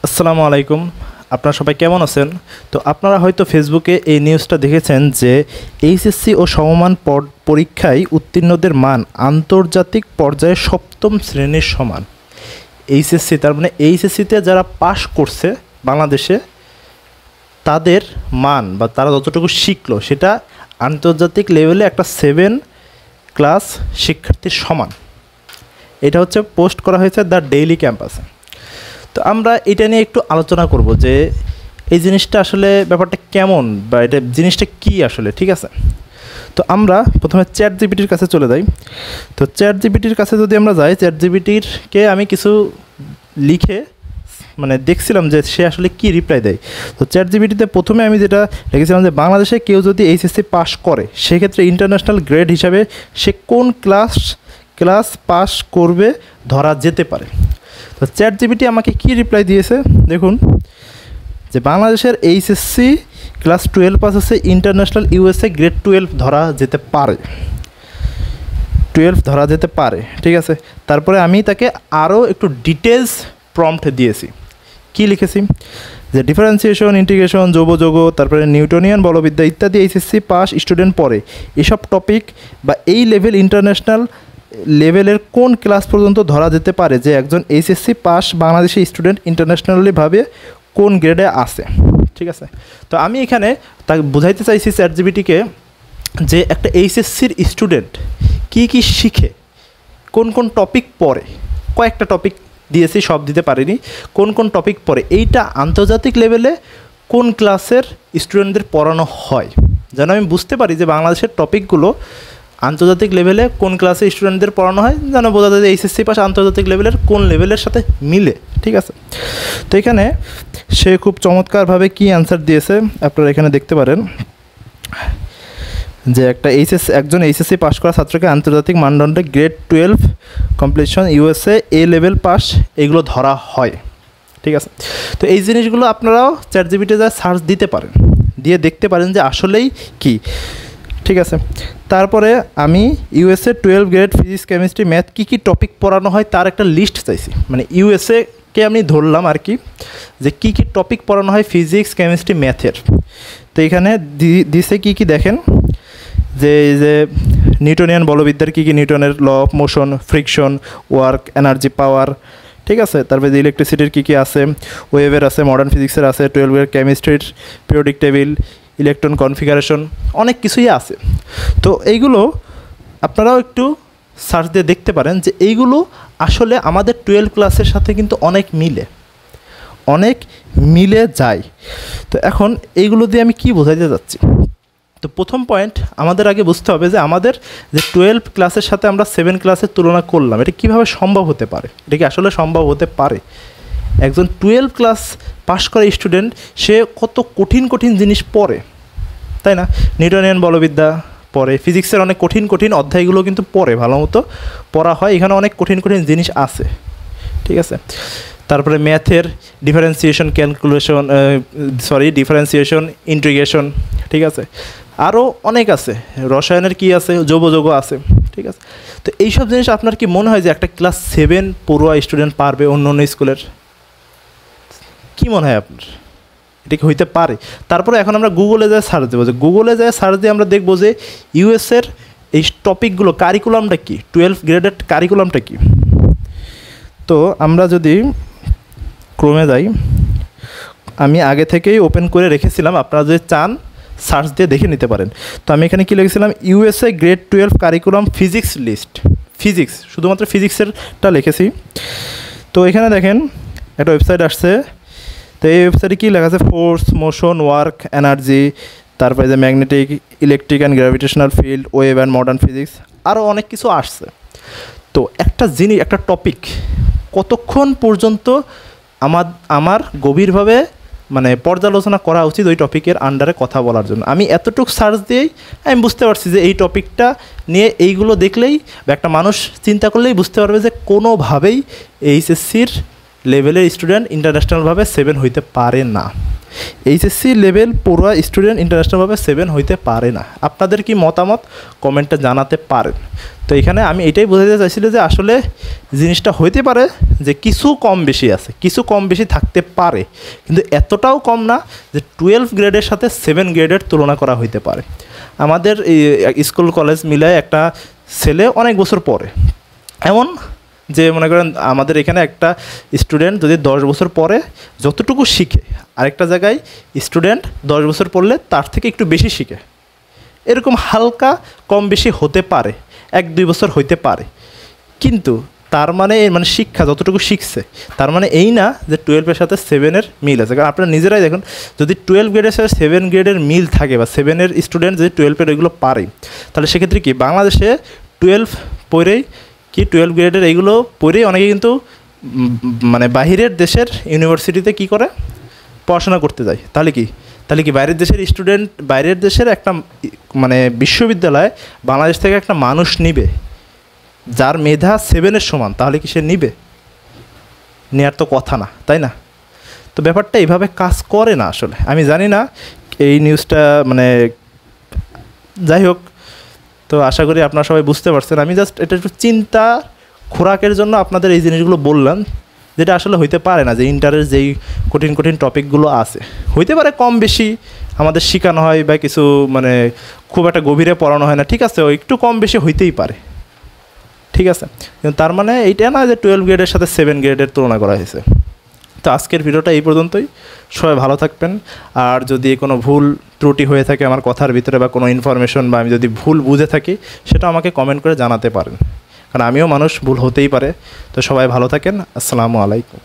আসসালামু আলাইকুম। আপনারা সবাই কেমন আছেন? তো আপনারা হয়তো ফেসবুকে এই নিউজটা দেখেছেন যে এইচএসসি ও সমমান পরীক্ষায় উত্তীর্ণদের মান আন্তর্জাতিক পর্যায়ে সপ্তম শ্রেণীর সমান। এইচএসসি তার মানে এইচএসসিতে যারা পাশ করছে বাংলাদেশে তাদের মান বা তারা যতটুকু শিখলো সেটা আন্তর্জাতিক লেভেলে একটা 7 ক্লাস শিক্ষার্থীর সমান। এটা হচ্ছে পোস্ট করা হয়েছে দ্য ডেইলি ক্যাম্পাসে। তো আমরা এটা নিয়ে একটু আলোচনা করব যে এই জিনিসটা আসলে ব্যাপারটা কেমন বা এটা জিনিসটা কি আসলে, ঠিক আছে? তো আমরা প্রথমে চ্যাট জিপিটির কাছে চলে যাই। তো চ্যাট জিপিটির কাছে যদি আমরা যাই, চ্যাট জিপিটিরকে আমি কিছু লিখে দেখছিলাম যে সে আসলে কি রিপ্লাই দেয়। তো চ্যাট জিপিটিতে প্রথমে আমি যেটা লিখেছিলাম যে বাংলাদেশে কেউ যদি এইচএসসি পাস করে সেক্ষেত্রে ইন্টারন্যাশনাল গ্রেড হিসাবে সে কোন ক্লাস পাস করবে ধরা যেতে পারে। তো চ্যাট জিপিটি আমাকে কি রিপ্লাই দিয়েছে দেখুন, যে বাংলাদেশের এইচএসসি ক্লাস 12 পাস আছে, ইন্টারন্যাশনাল ইউএসএ গ্রেড 12 ধরা যেতে পারে, ঠিক আছে। তারপরে আমি তাকে আরও একটু ডিটেলস প্রম্পট দিয়েছি। কি লিখেছি যে ডিফারেন্সিয়েশন, ইন্টিগ্রেশন, যৌবযোগ, তারপরে নিউটনিয়ান বলবিদ্যা ইত্যাদি এইচএসসি পাস স্টুডেন্ট পড়ে। এসব টপিক বা এই লেভেল ইন্টারন্যাশনাল লেভেলের কোন ক্লাস পর্যন্ত ধরা যেতে পারে যে একজন এইচএসসি পাস বাংলাদেশি স্টুডেন্ট ইন্টারন্যাশনালিভাবে কোন গ্রেডে আছে, ঠিক আছে। তো আমি এখানে তাকে বোঝাইতে চাইছি চ্যাট জিপিটিকে যে একটা এইচএসসির স্টুডেন্ট কি কি শিখে, কোন কোন টপিক পড়ে, কয়েকটা টপিক দিয়েছি, সব দিতে পারিনি, কোন কোন টপিক পড়ে, এইটা আন্তর্জাতিক লেভেলে কোন ক্লাসের স্টুডেন্টদের পড়ানো হয়, যেন আমি বুঝতে পারি যে বাংলাদেশের টপিকগুলো আন্তর্জাতিক লেভেলে কোন ক্লাসে স্টুডেন্টদের পড়ানো হয়, যেন বোঝা যায় যে এইচএসসি পাস আন্তর্জাতিক লেভেলের কোন লেভেলের সাথে মিলে, ঠিক আছে। তো এখানে সে খুব চমৎকারভাবে কি অ্যান্সার দিয়েছে আপনারা এখানে দেখতে পারেন যে একজন এইচএসসি পাস করা ছাত্রকে আন্তর্জাতিক মানদণ্ডে grade 12 completion USA A level pass এগুলো ধরা হয়, ঠিক আছে। তো এই জিনিসগুলো আপনারাও চ্যাট জিপিটিতে যা সার্চ দিতে পারেন, দিয়ে দেখতে পারেন যে আসলেই কি, ঠিক আছে। তারপরে আমি USA 12 grade physics, chemistry, math কী কী টপিক পড়ানো হয় তার একটা লিস্ট চাইছি। ইউএসএকে আমি ধরলাম আর কি, যে কী কী টপিক পড়ানো হয় ফিজিক্স, কেমিস্ট্রি, ম্যাথের। তো এখানে দিছে কী কী দেখেন, যে নিউটনিয়ান বলবিদ্যার কী কী, নিউটনের law of motion, friction, work, energy, power, ঠিক আছে। তারপরে যে ইলেকট্রিসিটির কী কী আছে, ওয়েভের আছে, মডার্ন ফিজিক্সের আছে, 12 গ্রেড কেমিস্ট্রির পিরিয়ডিক টেবিল, ইলেকট্রন কনফিগারেশন, অনেক কিছুই আছে। তো এইগুলো আপনারাও একটু সার্চ দিয়ে দেখতে পারেন যে এইগুলো আসলে আমাদের 12 ক্লাসের সাথে কিন্তু অনেক মিলে যায়। তো এখন এইগুলো দিয়ে আমি কি বোঝাতে যাচ্ছি, তো প্রথম পয়েন্ট আমাদের আগে বুঝতে হবে যে আমাদের যে 12 ক্লাসের সাথে আমরা 7 ক্লাসের তুলনা করলাম, এটা কীভাবে সম্ভব হতে পারে, এটা কি আসলে সম্ভব হতে পারে? একজন 12 ক্লাস পাশ করা স্টুডেন্ট সে কত কঠিন জিনিস পড়ে, তাই না? নিউটনিয়ান বলবিদ্যা পড়ে, ফিজিক্সের অনেক কঠিন অধ্যায়গুলো কিন্তু পড়ে, ভালো মতো পড়া হয়, এখানে অনেক কঠিন জিনিস আছে, ঠিক আছে। তারপরে ম্যাথের ডিফারেন্সিয়েশন, ইন্টিগ্রেশন, ঠিক আছে, আরও অনেক আছে, রসায়নের কি আছে, যৌবযোগ আছে, ঠিক আছে। তো এইসব জিনিস আপনার কি মনে হয় যে একটা ক্লাস 7 পড়ুয়া স্টুডেন্ট পারবে অন্য স্কুলের? কি মনে হয় আপনার, এটা কি হইতে পারে? তারপরে এখন আমরা গুগলে যায় সার্চ দেবো, যে গুগলে যায় সার্চ দিয়ে আমরা দেখবো যে ইউএসের এই টপিকগুলো কারিকুলামটা কি, 12 গ্রেডের কারিকুলামটা কি। তো আমরা যদি ক্রমে যাই, আমি আগে থেকেই ওপেন করে রেখেছিলাম, আপনারা যদি চান সার্চ দিয়ে দেখে নিতে পারেন। তো আমি এখানে কি লিখেছিলাম, USA grade 12 curriculum physics list, physics, শুধুমাত্র ফিজিক্সেরটা লিখেছি। তো এখানে দেখেন একটা ওয়েবসাইট আসছে। তো এই ওয়েবসাইটে কী লেখা আছে, ফোর্স, মোশন, ওয়ার্ক, এনার্জি, তারপরে যে magnetic, electric and gravitational field, wave and modern physics, আরও অনেক কিছু আসছে। তো একটা টপিক কতক্ষণ পর্যন্ত আমার গভীরভাবে পর্যালোচনা করা উচিত ওই টপিকের আন্ডারে কথা বলার জন্য, আমি এতটুকু সার্চ দিয়েই আমি বুঝতে পারছি যে এই টপিকটা নিয়ে এইগুলো দেখলেই বা একটা মানুষ চিন্তা করলেই বুঝতে পারবে যে কোনোভাবেই এইচএসসির লেভেলের স্টুডেন্ট ইন্টারন্যাশনালভাবে 7 হইতে পারে না। এইচএসসি লেভেল পড়ুয়া স্টুডেন্ট ইন্টারন্যাশনালভাবে 7 হইতে পারে না। আপনাদের কি মতামত কমেন্টে জানাতে পারেন। তো এখানে আমি এটাই বোঝাতে চাইছিল যে আসলে জিনিসটা হইতে পারে যে কিছু কম বেশি আছে, কিছু কম বেশি থাকতে পারে, কিন্তু এতটাও কম না যে 12 গ্রেডের সাথে 7 গ্রেডের তুলনা করা হইতে পারে। আমাদের এই স্কুল কলেজ মিলায় একটা ছেলে অনেক বছর পরে, এমন যে মনে করেন আমাদের এখানে একটা স্টুডেন্ট যদি 10 বছর পরে যতটুকু শিখে, আরেকটা জায়গায় স্টুডেন্ট 10 বছর পড়লে তার থেকে একটু বেশি শিখে, এরকম হালকা কম বেশি হতে পারে, 1-2 বছর হইতে পারে। কিন্তু তার মানে শিক্ষা যতটুকু শিখছে তার মানে এই না যে 12-এর সাথে 7-এর মিল আছে। কারণ আপনারা নিজেরাই দেখুন, যদি 12 গ্রেডের সাথে 7 গ্রেডের মিল থাকে বা 7-এর স্টুডেন্ট যদি 12-এর এগুলো পারে, তাহলে সেক্ষেত্রে কি বাংলাদেশে 12 পড়েই কি 12 গ্রেডের এইগুলো পড়েই অনেকে কিন্তু বাহিরের দেশের ইউনিভার্সিটিতে কি করে পড়াশোনা করতে যায়। তাহলে কি বাইরের দেশের স্টুডেন্ট, বাইরের দেশের একটা বিশ্ববিদ্যালয় বাংলাদেশ থেকে একটা মানুষ নিবে যার মেধা 7-এর সমান, তাহলে কি সে নিবে? নেওয়ার তো কথা না, তাই না? তো ব্যাপারটা এইভাবে কাজ করে না আসলে। আমি জানি না এই নিউজটা যাই হোক, তো আশা করি আপনারা সবাই বুঝতে পারছেন। আমি জাস্ট এটা একটু চিন্তা খোরাকের জন্য আপনাদের এই জিনিসগুলো বললাম, যেটা আসলে হইতে পারে না যে ইন্টারের যেই কঠিন কঠিন টপিকগুলো আছে, হইতে পারে কম বেশি আমাদের শেখানো হয় বা কিছু খুব একটা গভীরে পড়ানো হয় না, ঠিক আছে, একটু কম বেশি হইতেই পারে, ঠিক আছে, কিন্তু তার মানে এইটা না যে 12 গ্রেডের সাথে 7 গ্রেডের তুলনা করা হয়েছে। তো আজকের ভিডিওটা এই পর্যন্তই। সবাই ভালো থাকবেন। আর যদি কোনো ভুল ত্রুটি হয়ে থাকে আমার কথার ভিতরে বা কোনো ইনফরমেশন বা আমি যদি ভুল বুঝে থাকি, সেটা আমাকে কমেন্ট করে জানাতে পারেন, কারণ আমিও মানুষ, ভুল হতেই পারে। তো সবাই ভালো থাকেন। আসসালামু আলাইকুম।